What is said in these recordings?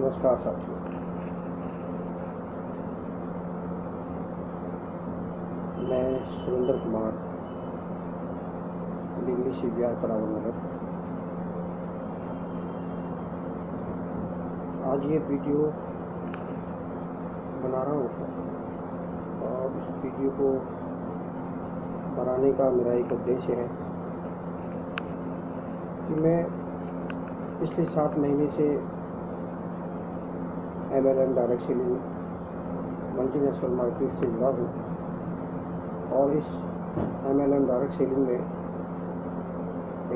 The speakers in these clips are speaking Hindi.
नमस्कार साथियों। मैं सुरेंद्र कुमार, दिल्ली CBR करावल नगर। आज ये वीडियो बना रहा हूँ और इस वीडियो को बनाने का मेरा एक उद्देश्य है कि मैं पिछले 7 महीने से MLM direct selling multinational market से जुड़ा हूँ और इस MLM डायरेक्ट सेलिंग में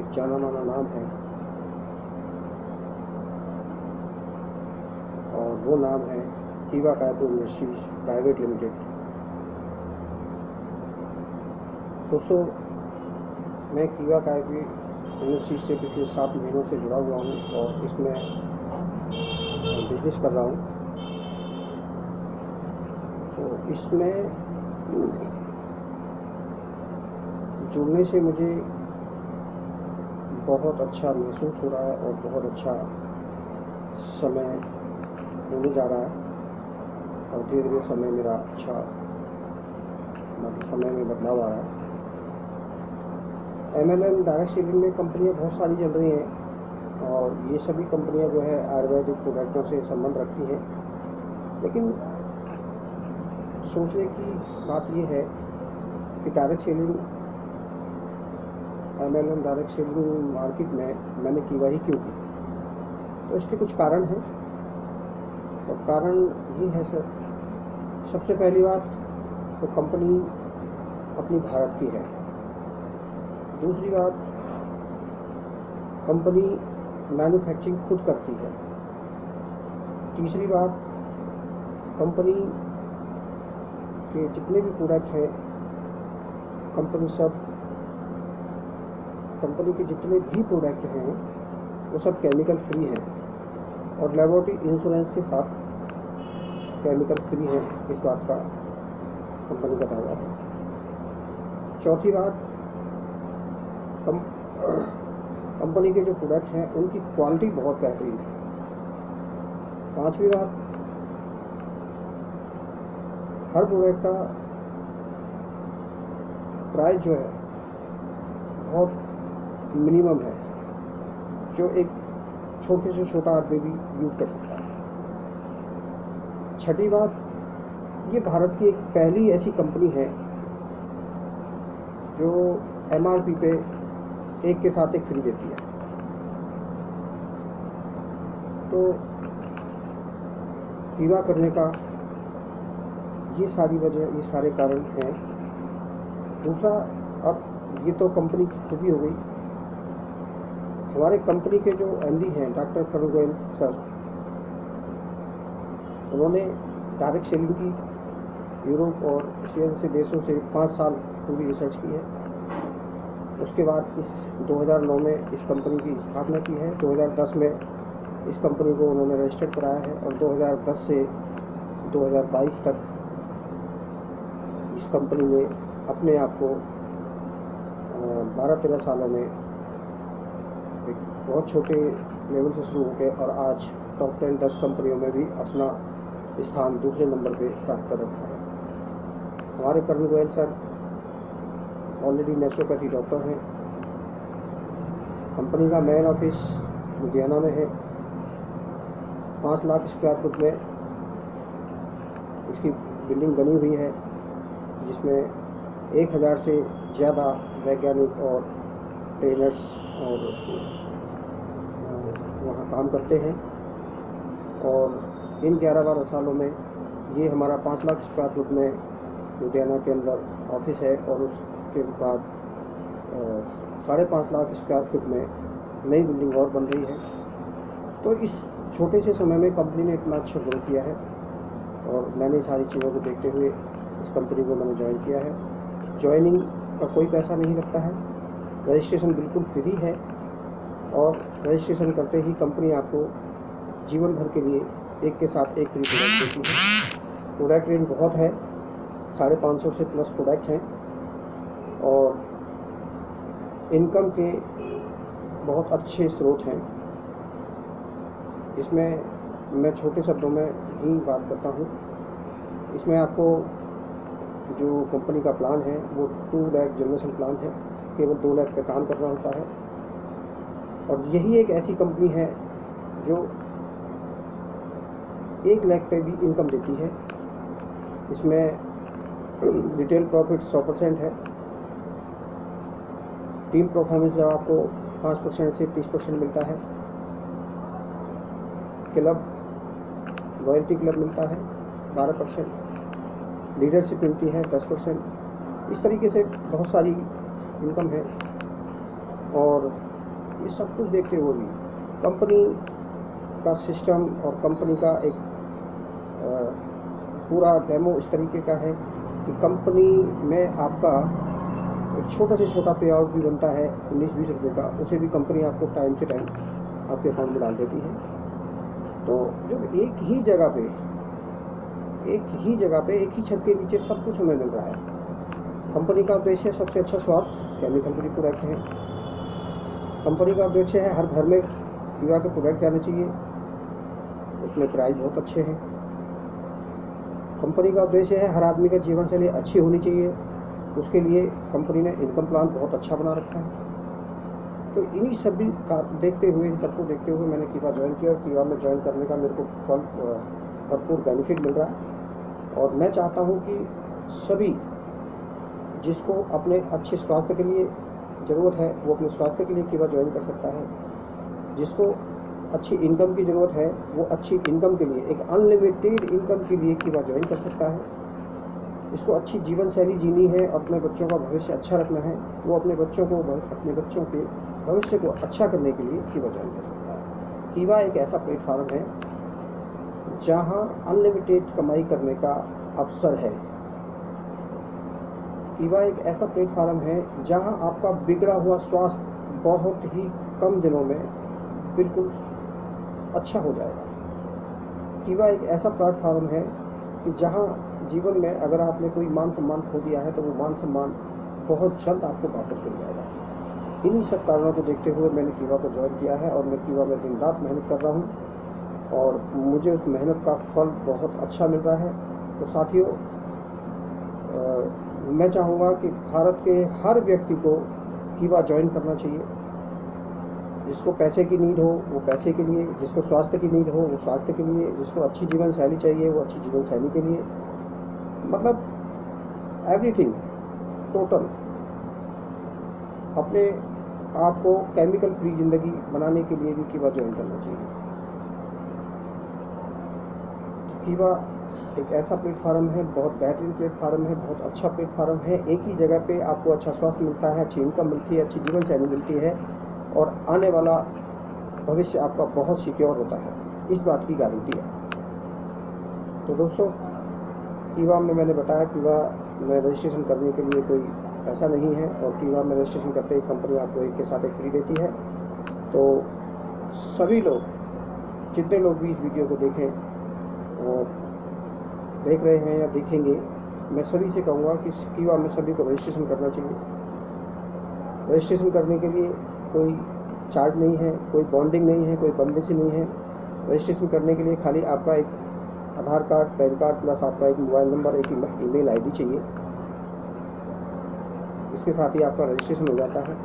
एक जाना माना नाम है और वो नाम है कीवा कायपो इंडस्ट्रीज प्राइवेट लिमिटेड। दोस्तों, मैं कीवा कायपो इंडस्ट्रीज से पिछले 7 महीनों से जुड़ा हुआ हूँ और इसमें बिजनेस कर रहा हूँ। तो इसमें जुड़ने से मुझे बहुत अच्छा महसूस हो रहा है और बहुत अच्छा समय होने जा रहा है और धीरे धीरे समय मेरा अच्छा समय में बदलाव आ रहा है। MLM डायरेक्ट सेलिंग में कंपनियां बहुत सारी चल रही हैं और ये सभी कंपनियां जो है आयुर्वेदिक प्रोडक्टों से संबंध रखती हैं, लेकिन सोचने की बात ये है कि direct selling MLM direct selling market में मैंने कीवा ही क्यों की। तो इसके कुछ कारण हैं और कारण ये है सर, सबसे पहली बात तो कंपनी अपनी भारत की है। दूसरी बात, कंपनी मैन्युफैक्चरिंग खुद करती है। तीसरी बात, कंपनी के जितने भी प्रोडक्ट हैं कंपनी के जितने भी प्रोडक्ट हैं वो सब केमिकल फ्री हैं और लेबोरेटरी इंश्योरेंस के साथ केमिकल फ्री है, इस बात का कंपनी का दावा है। चौथी बात, कंपनी के जो प्रोडक्ट हैं उनकी क्वालिटी बहुत बेहतरीन है। पांचवी बात, हर प्रोडक्ट का प्राइस जो है बहुत मिनिमम है, जो एक छोटे से छोटा आदमी भी यूज़ कर सकता है। छठी बात, ये भारत की एक पहली ऐसी कंपनी है जो MRP पे एक के साथ एक फ्री देती है। तो कीवा करने का ये सारी वजह, ये सारे कारण हैं। दूसरा, अब ये तो कंपनी की खूबी हो गई। हमारे कंपनी के जो MD हैं डॉक्टर करुण गोयल सर, उन्होंने डायरेक्ट सेलिंग की यूरोप और एशिया जैसे देशों से 5 साल पूरी रिसर्च की है। उसके बाद इस 2009 में इस कंपनी की स्थापना की है। 2010 में इस कंपनी को उन्होंने रजिस्टर्ड कराया है और 2010 से 2022 तक इस कंपनी ने अपने आप को 12-13 सालों में एक बहुत छोटे लेवल से शुरू होकर और आज टॉप 10 कंपनियों में भी अपना स्थान दूसरे नंबर पे प्राप्त कर रखा है। हमारे Karun Goyal sir already naturopathy doctor हैं। कंपनी का मेन ऑफिस लुधियाना में है। 5 लाख स्क्वायर फुट में इसकी बिल्डिंग बनी हुई है, जिसमें 1000 से ज़्यादा वैज्ञानिक और ट्रेनर्स और वहाँ काम करते हैं। और इन 11-12 सालों में ये हमारा 5 लाख स्क्वायर फुट में लुधियाना के अंदर ऑफिस है और उसके बाद 5.5 लाख स्क्वायर फुट में नई बिल्डिंग और बन रही है। तो इस छोटे से समय में कंपनी ने इतना अच्छा ग्रो किया है और मैंने सारी चीज़ों को देखते हुए इस कंपनी को मैंने ज्वाइन किया है। ज्वाइनिंग का कोई पैसा नहीं लगता है, रजिस्ट्रेशन बिल्कुल फ्री है और रजिस्ट्रेशन करते ही कंपनी आपको जीवन भर के लिए एक के साथ एक फ्री प्रोडक्ट देती है। प्रोडक्ट रेंज बहुत है, 550 से प्लस प्रोडक्ट हैं और इनकम के बहुत अच्छे स्रोत हैं। इसमें मैं छोटे शब्दों में ही बात करता हूँ। इसमें आपको जो कंपनी का प्लान है वो 2 लाख जनरेशन प्लान है, केवल 2 लाख पे काम करना होता है। और यही एक ऐसी कंपनी है जो 1 लाख पे भी इनकम देती है। इसमें रिटेल प्रॉफिट 100% है। टीम परफॉर्मेंस जब आपको 5% से 30% मिलता है। क्लब लॉयल्टी क्लब मिलता है 12%, लीडरशिप मिलती है 10%। इस तरीके से बहुत सारी इनकम है। और ये सब कुछ देखते हुए भी कंपनी का सिस्टम और कंपनी का एक पूरा डेमो इस तरीके का है कि कंपनी में आपका एक छोटा से छोटा पे आउट भी बनता है 19-20 रुपये का, उसे भी कंपनी आपको टाइम से टाइम आपके अकाउंट में डाल देती है। तो जब एक ही जगह पे एक ही छत के नीचे सब कुछ हमें मिल रहा है। कंपनी का उद्देश्य है सबसे अच्छा स्वास्थ्य, केमिकल फ्री प्रोडक्ट है। कंपनी का उद्देश्य है हर घर में कीवा के प्रोडक्ट जाने चाहिए, उसमें प्राइस बहुत अच्छे हैं। कंपनी का उद्देश्य है हर आदमी का जीवन शैली अच्छी होनी चाहिए, उसके लिए कंपनी ने इनकम प्लान बहुत अच्छा बना रखा है। तो इन्हीं सभी का देखते हुए, इन सबको देखते हुए मैंने कीवा ज्वाइन किया और कीवा में ज्वाइन करने का मेरे को भरपूर बेनिफिट मिल रहा है। और मैं चाहता हूँ कि सभी जिसको अपने अच्छे स्वास्थ्य के लिए ज़रूरत है वो अपने स्वास्थ्य के लिए कीवा ज्वाइन कर सकता है। जिसको अच्छी इनकम की ज़रूरत है वो अच्छी इनकम के लिए, एक अनलिमिटेड इनकम के लिए कीवा ज्वाइन कर सकता है। इसको अच्छी जीवन शैली जीनी है, अपने बच्चों का भविष्य अच्छा रखना है, वो अपने बच्चों के भविष्य को अच्छा करने के लिए कीवा ज्वाइन कर सकता है। कीवा एक ऐसा प्लेटफार्म है जहां अनलिमिटेड कमाई करने का अवसर है। कीवा एक ऐसा प्लेटफार्म है जहां आपका बिगड़ा हुआ स्वास्थ्य बहुत ही कम दिनों में बिल्कुल अच्छा हो जाएगा। कीवा एक ऐसा प्लेटफार्म है कि जहां जीवन में अगर आपने कोई मान सम्मान खो दिया है तो वो मान सम्मान बहुत जल्द आपको वापस मिल जाएगा। इन्हीं सब कारणों को देखते हुए मैंने कीवा को ज्वाइन किया है और मैं कीवा में दिन रात मेहनत कर रहा हूँ और मुझे उस मेहनत का फल बहुत अच्छा मिल रहा है। तो साथियों, मैं चाहूँगा कि भारत के हर व्यक्ति को कीवा ज्वाइन करना चाहिए। जिसको पैसे की नीड हो वो पैसे के लिए, जिसको स्वास्थ्य की नीड हो वो स्वास्थ्य के लिए, जिसको अच्छी जीवन शैली चाहिए वो अच्छी जीवन शैली के लिए, मतलब एवरीथिंग टोटल अपने आप को केमिकल फ्री ज़िंदगी बनाने के लिए भी कीवा ज्वाइन करना चाहिए। कीवा एक ऐसा प्लेटफार्म है, बहुत बेहतरीन प्लेटफार्म है, बहुत अच्छा प्लेटफार्म है। एक ही जगह पे आपको अच्छा स्वास्थ्य मिलता है, अच्छी इनकम मिलती है, अच्छी जीवन शैली मिलती है और आने वाला भविष्य आपका बहुत सिक्योर होता है, इस बात की गारंटी है। तो दोस्तों, कीवा में मैंने बताया कीवा में रजिस्ट्रेशन करने के लिए कोई पैसा नहीं है और कीवा में रजिस्ट्रेशन करते ही कंपनी आपको एक के साथ एक फ्री देती है। तो सभी लोग, जितने लोग भी इस वीडियो को देख रहे हैं या देखेंगे, मैं सभी से कहूँगा कि कीवा में सभी को रजिस्ट्रेशन करना चाहिए। रजिस्ट्रेशन करने के लिए कोई चार्ज नहीं है, कोई बॉन्डिंग नहीं है, कोई बंदिश नहीं है। रजिस्ट्रेशन करने के लिए खाली आपका एक आधार कार्ड, पैन कार्ड प्लस आपका एक मोबाइल नंबर, एक ईमेल आईडी चाहिए। इसके साथ ही आपका रजिस्ट्रेशन हो जाता है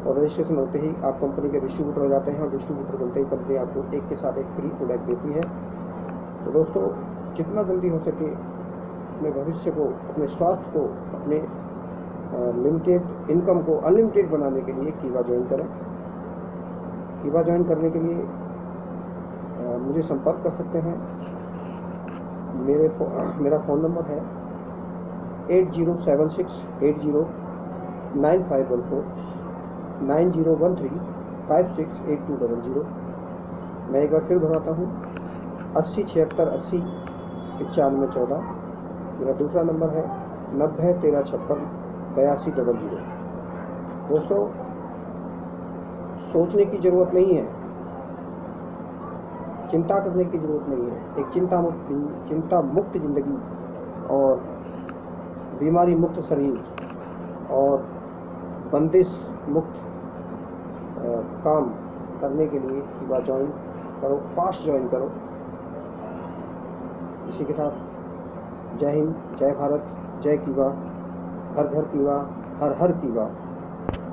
और रजिस्ट्रेशन होते ही आप कंपनी के डिस्ट्रीब्यूटर हो जाते हैं और डिस्ट्रीब्यूटर बनते ही कंपनी आपको एक के साथ एक फ्री प्रोडक्ट देती है। तो दोस्तों, जितना जल्दी हो सके अपने भविष्य को, अपने स्वास्थ्य को, अपने लिमिटेड इनकम को अनलिमिटेड बनाने के लिए कीवा ज्वाइन करें। कीवा ज्वाइन करने के लिए मुझे संपर्क कर सकते हैं। मेरा फ़ोन नंबर है 8076809514 9013568200। मैं एक बार फिर दोहराता हूँ, 807680 9514। मेरा दूसरा नंबर है 9013568200। दोस्तों, सोचने की ज़रूरत नहीं है, चिंता करने की ज़रूरत नहीं है। एक चिंता मुक्त ज़िंदगी और बीमारी मुक्त शरीर और बंदिश मुक्त काम करने के लिए कीवा ज्वाइन करो, फास्ट ज्वाइन करो इसी के साथ जय हिंद, जय भारत, जय कीवा, घर घर कीवा, हर हर कीवा।